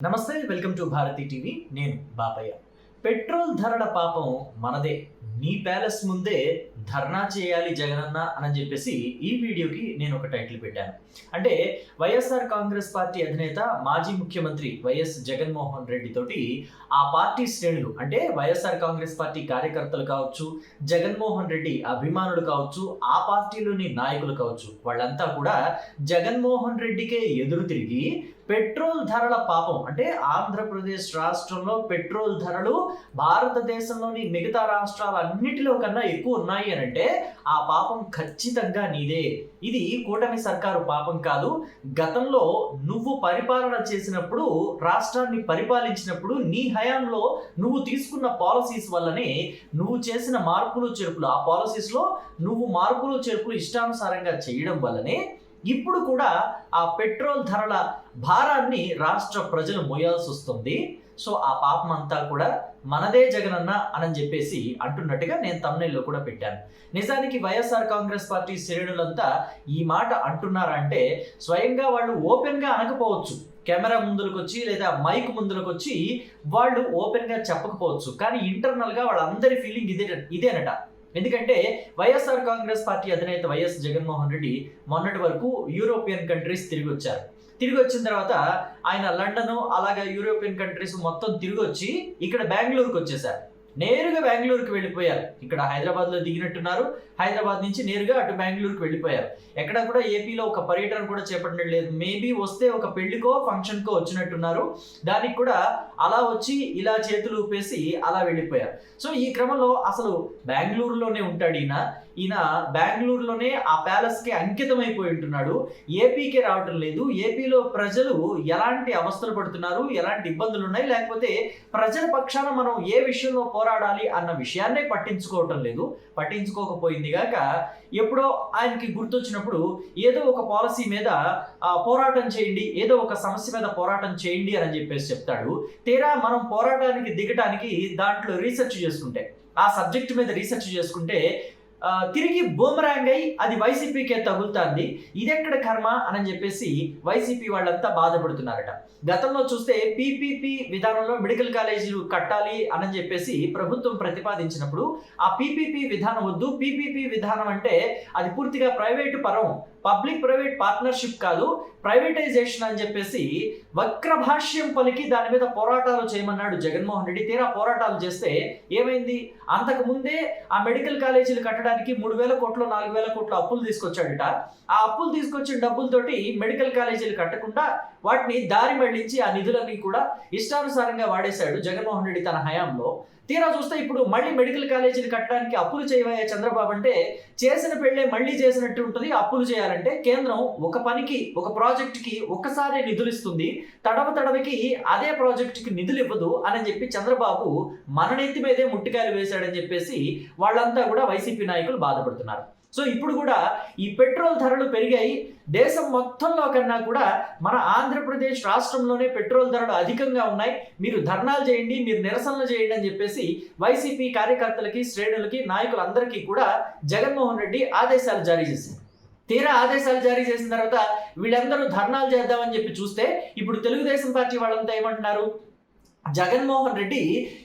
నమస్తే, welcome to Bharati TV. నేను Bapayya. Petrol ధరల పాపం మనదే. నీ ప్యాలెస్ ముందే ధర్నా చేయాలి జగనన్న అని చెప్పేసి ఈ వీడియోకి నేను ఒక టైటిల్ పెట్టాను. అంటే వైఎస్ఆర్ కాంగ్రెస్ పార్టీ అధినేత మాజీ ముఖ్యమంత్రి వైఎస్ జగన్మోహన్ రెడ్డి తోటి ఆ పార్టీ శ్రేణులు, అంటే వైఎస్ఆర్ కాంగ్రెస్ పార్టీ కార్యకర్తలు కావచ్చు, జగన్మోహన్ రెడ్డి అభిమానులు కావచ్చు, ఆ పార్టీలోని నాయకులు కావచ్చు, వాళ్ళంతా కూడా జగన్మోహన్ రెడ్డికే ఎదురు తిరిగి పెట్రోల్ ధరల పాపం, అంటే ఆంధ్రప్రదేశ్ రాష్ట్రంలో పెట్రోల్ ధరలు భారతదేశంలోని మిగతా రాష్ట్రాలన్నిటిలో కన్నా ఎక్కువ ఉన్నాయి అని అంటే ఆ పాపం ఖచ్చితంగా నీదే. ఇది కూటమి సర్కారు పాపం కాదు. గతంలో నువ్వు పరిపాలన చేసినప్పుడు, రాష్ట్రాన్ని పరిపాలించినప్పుడు, నీ హయాంలో నువ్వు తీసుకున్న పాలసీస్ వల్లనే, నువ్వు చేసిన మార్పులు చేర్పులు, ఆ పాలసీస్లో నువ్వు మార్పులు చేర్పులు ఇష్టానుసారంగా చేయడం వల్లనే ఇప్పుడు కూడా ఆ పెట్రోల్ ధరల భారాన్ని రాష్ట్ర ప్రజలు మోయాల్సి వస్తుంది. సో ఆ పాపం అంతా కూడా మనదే జగనన్న అని చెప్పేసి అంటున్నట్టుగా నేను తమ్నైల్లో కూడా పెట్టాను. నిజానికి వైఎస్ఆర్ కాంగ్రెస్ పార్టీ శ్రేణులంతా ఈ మాట అంటున్నారంటే స్వయంగా వాళ్ళు ఓపెన్గా అనకపోవచ్చు, కెమెరా ముందులకు వచ్చి లేదా మైక్ ముందులకు వచ్చి వాళ్ళు ఓపెన్గా చెప్పకపోవచ్చు, కానీ ఇంటర్నల్గా వాళ్ళందరి ఫీలింగ్ ఇదేనట. ఎందుకంటే వైఎస్ఆర్ కాంగ్రెస్ పార్టీ అధినేత వైఎస్ జగన్మోహన్ రెడ్డి మొన్నటి వరకు యూరోపియన్ కంట్రీస్ తిరిగి వచ్చారు. తిరిగి వచ్చిన తర్వాత ఆయన లండన్, అలాగే యూరోపియన్ కంట్రీస్ మొత్తం తిరిగి వచ్చి ఇక్కడ బెంగళూరుకు వచ్చేసారు. నేరుగా బెంగళూరుకి వెళ్ళిపోయారు. ఇక్కడ హైదరాబాద్లో దిగినట్టున్నారు, హైదరాబాద్ నుంచి నేరుగా అటు బెంగళూరుకి వెళ్ళిపోయారు. ఎక్కడ కూడా ఏపీలో ఒక పర్యటన కూడా చేపట్టడం లేదు. మేబీ వస్తే ఒక పెళ్లికో ఫంక్షన్కో వచ్చినట్టున్నారు. దానికి కూడా అలా వచ్చి ఇలా చేతులు ఊపేసి అలా వెళ్ళిపోయారు. సో ఈ క్రమంలో అసలు బెంగళూరులోనే ఉంటాడు ఈయన బెంగళూరులోనే ఆ ప్యాలెస్కి అంకితం అయిపోయి ఉంటున్నాడు. ఏపీకే రావటం లేదు. ఏపీలో ప్రజలు ఎలాంటి అవస్థలు పడుతున్నారు, ఎలాంటి ఇబ్బందులు ఉన్నాయి, లేకపోతే ప్రజల పక్షాన మనం ఏ విషయంలో పోరాడాలి అన్న విషయాన్నే పట్టించుకోవటం లేదు. పట్టించుకోకపోయింది గాక ఎప్పుడో ఆయనకి గుర్తొచ్చినప్పుడు ఏదో ఒక పాలసీ మీద పోరాటం చేయండి, ఏదో ఒక సమస్య మీద పోరాటం చేయండి అని చెప్పేసి చెప్తాడు. తీరా మనం పోరాటానికి దిగటానికి దాంట్లో రీసెర్చ్ చేసుకుంటే, ఆ సబ్జెక్ట్ మీద రీసెర్చ్ చేసుకుంటే తిరిగి బూమరాంగ్ అయి అది వైసీపీకే తగులుతుంది. ఇదెక్కడ కర్మ అని చెప్పేసి వైసీపీ వాళ్ళంతా బాధపడుతున్నారట. గతంలో చూస్తే పీపీపీ విధానంలో మెడికల్ కాలేజీలు కట్టాలి అని చెప్పేసి ప్రభుత్వం ప్రతిపాదించినప్పుడు ఆ పీపీపీ విధానం వద్దు, పీపీపీ విధానం అంటే అది పూర్తిగా ప్రైవేటు పరం, పబ్లిక్ ప్రైవేట్ పార్ట్నర్షిప్ కాదు, ప్రైవేటైజేషన్ అని చెప్పేసి వక్రభాష్యం పలికి దాని మీద పోరాటాలు చేయమన్నాడు జగన్మోహన్ రెడ్డి. తీరా పోరాటాలు చేస్తే ఏమైంది? అంతకు ముందే ఆ మెడికల్ కాలేజీలు కట్టడానికి 3,000 కోట్లు 4,000 కోట్లు అప్పులు తీసుకొచ్చాడట. ఆ అప్పులు తీసుకొచ్చిన డబ్బులతోటి మెడికల్ కాలేజీలు కట్టకుండా వాటిని దారి మళ్లించి ఆ నిధులన్నీ కూడా ఇష్టానుసారంగా వాడేశాడు జగన్మోహన్ రెడ్డి తన హయాంలో. తీరా చూస్తే ఇప్పుడు మళ్ళీ మెడికల్ కాలేజీలు కట్టడానికి అప్పులు చేయవయ్యా చంద్రబాబు అంటే, చేసిన పెళ్ళే మళ్ళీ చేసినట్టు ఉంటుంది. అప్పులు చేయాలంటే కేంద్రం ఒక పనికి, ఒక ప్రాజెక్టుకి ఒక్కసారి నిధులు ఇస్తుంది, తడవకి అదే ప్రాజెక్టుకి నిధులు ఇవ్వదు అని చెప్పి చంద్రబాబు మన నెత్తి మీదే ముట్టికాయలు వేశాడని చెప్పేసి వాళ్ళంతా కూడా వైసీపీ నాయకులు బాధపడుతున్నారు. సో ఇప్పుడు కూడా ఈ పెట్రోల్ ధరలు పెరిగాయి. దేశం మొత్తంలో కన్నా కూడా మన ఆంధ్రప్రదేశ్ రాష్ట్రంలోనే పెట్రోల్ ధరలు అధికంగా ఉన్నాయి. మీరు ధర్నాలు చేయండి, మీరు నిరసనలు చేయండి అని చెప్పేసి వైసీపీ కార్యకర్తలకి, శ్రేణులకి, నాయకులందరికీ కూడా జగన్మోహన్ రెడ్డి ఆదేశాలు జారీ చేశారు. తీరా ఆదేశాలు జారీ చేసిన తర్వాత వీళ్ళందరూ ధర్నాలు చేద్దామని చెప్పి చూస్తే ఇప్పుడు తెలుగుదేశం పార్టీ వాళ్ళంతా ఏమంటున్నారు? జగన్మోహన్ రెడ్డి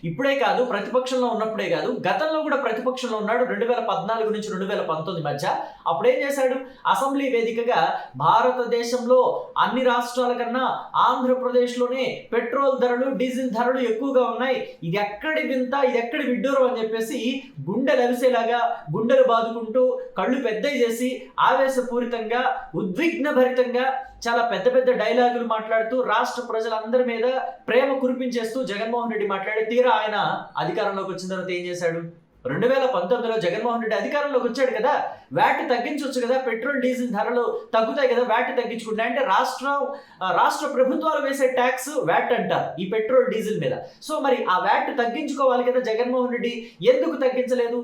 ఇప్పుడే కాదు, ప్రతిపక్షంలో ఉన్నప్పుడే కాదు, గతంలో కూడా ప్రతిపక్షంలో ఉన్నాడు. 2014 నుంచి 2019 మధ్య అప్పుడేం చేశాడు? అసెంబ్లీ వేదికగా భారతదేశంలో అన్ని రాష్ట్రాల కన్నా ఆంధ్రప్రదేశ్లోనే పెట్రోల్ ధరలు, డీజిల్ ధరలు ఎక్కువగా ఉన్నాయి, ఇది ఎక్కడి వింత, ఇది ఎక్కడి విడ్డూరం అని చెప్పేసి గుండెలు అవిసేలాగా, గుండెలు బాదుకుంటూ, కళ్ళు పెద్దవి చేసి, ఆవేశపూరితంగా, ఉద్విగ్న భరితంగా చాలా పెద్ద పెద్ద డైలాగులు మాట్లాడుతూ రాష్ట్ర ప్రజలందరి మీద ప్రేమ కురిపించేస్తూ జగన్మోహన్ రెడ్డి మాట్లాడి, తీరా ఆయన అధికారంలోకి వచ్చిన తర్వాత ఏం చేశాడు? 2019లో జగన్మోహన్ రెడ్డి అధికారంలోకి వచ్చాడు కదా, వ్యాట్ తగ్గించవచ్చు కదా, పెట్రోల్ డీజిల్ ధరలు తగ్గుతాయి కదా వ్యాట్ తగ్గించుకుంటే. అంటే రాష్ట్ర ప్రభుత్వాలు వేసే ట్యాక్స్ వ్యాట్ అంటారు ఈ పెట్రోల్ డీజిల్ మీద. సో మరి ఆ వ్యాట్ తగ్గించుకోవాలి కదా జగన్మోహన్ రెడ్డి, ఎందుకు తగ్గించలేదు?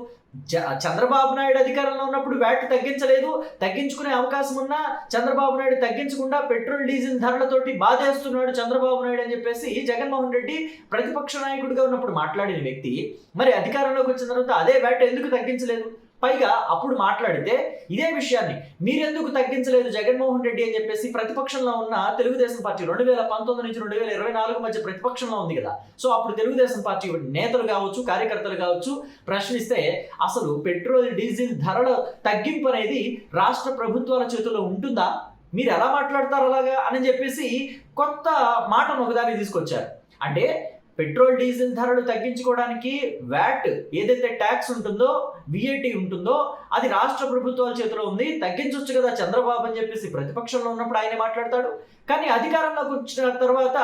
చంద్రబాబు నాయుడు అధికారంలో ఉన్నప్పుడు వ్యాట్ తగ్గించలేదు. తగ్గించుకునే అవకాశం ఉన్నా చంద్రబాబు నాయుడు తగ్గించకుండా పెట్రోల్ డీజిల్ ధరలతోటి బాధేస్తున్నాడు చంద్రబాబు నాయుడు అని చెప్పేసి జగన్మోహన్ రెడ్డి ప్రతిపక్ష నాయకుడిగా ఉన్నప్పుడు మాట్లాడిన వ్యక్తి మరి అధికారంలోకి వచ్చిన తర్వాత అదే వ్యాట్ ఎందుకు తగ్గించలేదు? పైగా అప్పుడు మాట్లాడితే ఇదే విషయాన్ని మీరెందుకు తగ్గించలేదు జగన్మోహన్ రెడ్డి అని చెప్పేసి ప్రతిపక్షంలో ఉన్న తెలుగుదేశం పార్టీ 2019 నుంచి 2024 మధ్య ప్రతిపక్షంలో ఉంది కదా. సో అప్పుడు తెలుగుదేశం పార్టీ నేతలు కావచ్చు, కార్యకర్తలు కావచ్చు ప్రశ్నిస్తే అసలు పెట్రోల్ డీజిల్ ధరల తగ్గింపు అనేది రాష్ట్ర ప్రభుత్వాల చేతుల్లో ఉంటుందా, మీరు ఎలా మాట్లాడతారు అలాగా అని చెప్పేసి కొత్త మాటను ఒకదాన్ని తీసుకొచ్చారు. అంటే పెట్రోల్ డీజిల్ ధరలు తగ్గించుకోవడానికి వ్యాట్ ఏదైతే ట్యాక్స్ ఉంటుందో, విఐటి ఉంటుందో అది రాష్ట్ర ప్రభుత్వాల చేతిలో ఉంది, తగ్గించవచ్చు కదా చంద్రబాబు అని చెప్పేసి ప్రతిపక్షంలో ఉన్నప్పుడు ఆయన మాట్లాడతాడు. కానీ అధికారంలోకి వచ్చిన తర్వాత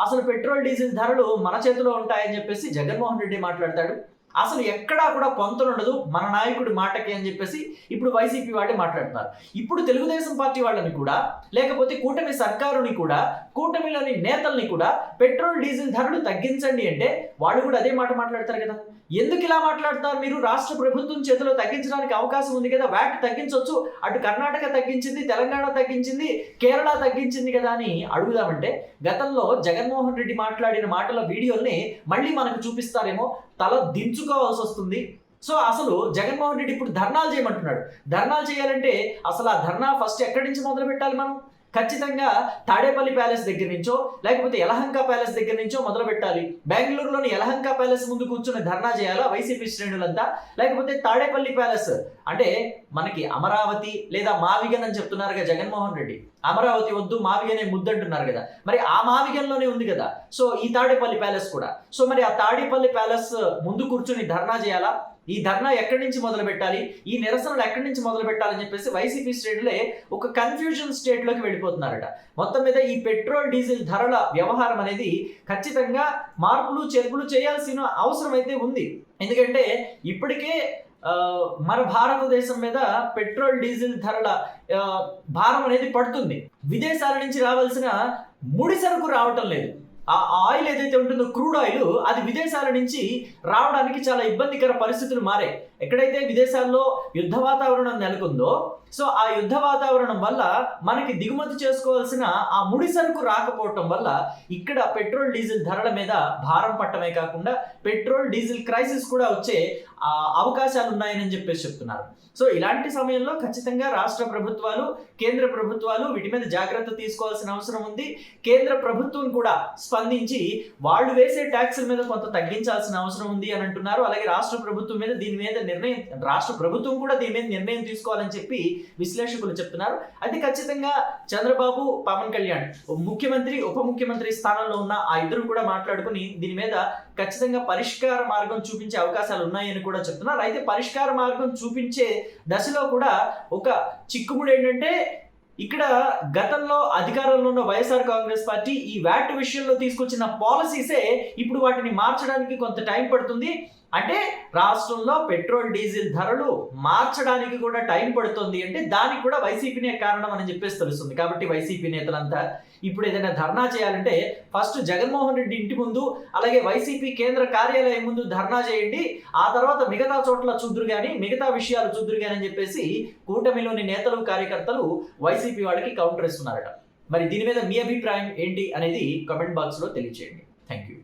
అసలు పెట్రోల్ డీజిల్ ధరలు మన చేతిలో ఉంటాయని చెప్పేసి జగన్మోహన్ రెడ్డి మాట్లాడతాడు. అసలు ఎక్కడా కూడా పొంతన ఉండదు మన నాయకుడి మాటకి అని చెప్పేసి ఇప్పుడు వైసీపీ వాళ్ళే మాట్లాడుతున్నారు. ఇప్పుడు తెలుగుదేశం పార్టీ వాళ్ళని కూడా, లేకపోతే కూటమి సర్కారుని కూడా, కూటమిలోని నేతల్ని కూడా పెట్రోల్ డీజిల్ ధరలు తగ్గించండి అంటే వాళ్ళు కూడా అదే మాట మాట్లాడతారు కదా. ఎందుకు ఇలా మాట్లాడతారు మీరు? రాష్ట్ర ప్రభుత్వం చేతిలో తగ్గించడానికి అవకాశం ఉంది కదా, వ్యాట్ తగ్గించవచ్చు, అటు కర్ణాటక తగ్గించింది, తెలంగాణ తగ్గించింది, కేరళ తగ్గించింది కదా అని అడుగుదామంటే గతంలో జగన్మోహన్ రెడ్డి మాట్లాడిన మాటల వీడియోల్ని మళ్ళీ మనకు చూపిస్తారేమో తల దించుకోవాల్సి వస్తుంది. సో అసలు జగన్మోహన్ రెడ్డి ఇప్పుడు ధర్నాలు చేయమంటున్నాడు. ధర్నాలు చేయాలంటే అసలు ఆ ధర్నా ఫస్ట్ ఎక్కడి నుంచి మొదలు పెట్టాలి మనం? ఖచ్చితంగా తాడేపల్లి ప్యాలెస్ దగ్గర నుంచో, లేకపోతే యలహంక ప్యాలెస్ దగ్గర నుంచో మొదలు పెట్టాలి. బెంగళూరులోని యలహంక ప్యాలెస్ ముందు కూర్చొని ధర్నా చేయాలా వైసీపీ శ్రేణులంతా? లేకపోతే తాడేపల్లి ప్యాలెస్ అంటే మనకి అమరావతి లేదా మావిగన్ అని చెప్తున్నారుగా జగన్మోహన్ రెడ్డి. అమరావతి వద్దు, మావిగనే ముద్దంటున్నారు కదా, మరి ఆ మావిగన్లోనే ఉంది కదా సో ఈ తాడేపల్లి ప్యాలెస్ కూడా. సో మరి ఆ తాడేపల్లి ప్యాలెస్ ముందు కూర్చొని ధర్నా చేయాలా? ఈ ధర్నా ఎక్కడి నుంచి మొదలు పెట్టాలి, ఈ నిరసనలు ఎక్కడి నుంచి మొదలు పెట్టాలని చెప్పేసి వైసీపీ శ్రేణులే ఒక కన్ఫ్యూజన్ స్టేట్లోకి వెళ్ళిపోతున్నారట. మొత్తం మీద ఈ పెట్రోల్ డీజిల్ ధరల వ్యవహారం అనేది ఖచ్చితంగా మార్పులు చేర్పులు చేయాల్సిన అవసరం అయితే ఉంది. ఎందుకంటే ఇప్పటికే మన భారతదేశం మీద పెట్రోల్ డీజిల్ ధరల భారం అనేది పడుతుంది. విదేశాల నుంచి రావాల్సిన ముడి సరుకు రావటం లేదు. ఆ ఆయిల్ ఏదైతే ఉంటుందో క్రూడ్ ఆయిల్ అది విదేశాల నుంచి రావడానికి చాలా ఇబ్బందికర పరిస్థితులు మారాయి. ఎక్కడైతే విదేశాల్లో యుద్ధ వాతావరణం నెలకొందో సో ఆ యుద్ధ వాతావరణం వల్ల మనకి దిగుమతి చేసుకోవాల్సిన ఆ ముడి సరుకు రాకపోవటం వల్ల ఇక్కడ పెట్రోల్ డీజిల్ ధరల మీద భారం పట్టమే కాకుండా పెట్రోల్ డీజిల్ క్రైసిస్ కూడా వచ్చే అవకాశాలు ఉన్నాయని చెప్పేసి చెప్తున్నారు. సో ఇలాంటి సమయంలో ఖచ్చితంగా రాష్ట్ర ప్రభుత్వాలు, కేంద్ర ప్రభుత్వాలు వీటి మీద జాగ్రత్త తీసుకోవాల్సిన అవసరం ఉంది. కేంద్ర ప్రభుత్వం కూడా స్పందించి వాళ్ళు వేసే ట్యాక్సుల మీద కొంత తగ్గించాల్సిన అవసరం ఉంది అని అంటున్నారు. అలాగే రాష్ట్ర ప్రభుత్వం మీద దీని మీద రాష్ట్ర ప్రభుత్వం కూడా దీని మీద నిర్ణయం తీసుకోవాలని చెప్పి విశ్లేషకులు చెప్తున్నారు. అయితే ఖచ్చితంగా చంద్రబాబు, పవన్ కళ్యాణ్ ముఖ్యమంత్రి, ఉప ముఖ్యమంత్రి స్థానంలో ఉన్న ఆ ఇద్దరు కూడా మాట్లాడుకుని దీని మీద ఖచ్చితంగా పరిష్కార మార్గం చూపించే అవకాశాలు ఉన్నాయని కూడా చెప్తున్నారు. అయితే పరిష్కార మార్గం చూపించే దశలో కూడా ఒక చిక్కుముడి ఏంటంటే ఇక్కడ గతంలో అధికారంలో ఉన్న వైఎస్ఆర్ కాంగ్రెస్ పార్టీ ఈ వ్యాట్ విషయంలో తీసుకొచ్చిన పాలసీసే ఇప్పుడు వాటిని మార్చడానికి కొంత టైం పడుతుంది. అంటే రాష్ట్రంలో పెట్రోల్ డీజిల్ ధరలు మార్చడానికి కూడా టైం పడుతుంది అంటే దానికి కూడా వైసీపీనే కారణం అని చెప్పేసి తెలుస్తుంది. కాబట్టి వైసీపీ నేతలంతా ఇప్పుడు ఏదైనా ధర్నా చేయాలంటే ఫస్ట్ జగన్మోహన్ రెడ్డి ఇంటి ముందు, అలాగే వైసీపీ కేంద్ర కార్యాలయం ముందు ధర్నా చేయండి, ఆ తర్వాత మిగతా చోట్ల చూద్దురు కానీ, మిగతా విషయాలు చూద్దురు కానీ అని చెప్పేసి కూటమిలోని నేతలు, కార్యకర్తలు వైసీపీ వాళ్ళకి కౌంటర్ ఇస్తున్నారట. మరి దీని మీద మీ అభిప్రాయం ఏంటి అనేది కామెంట్ బాక్స్లో తెలియజేయండి. Thank you.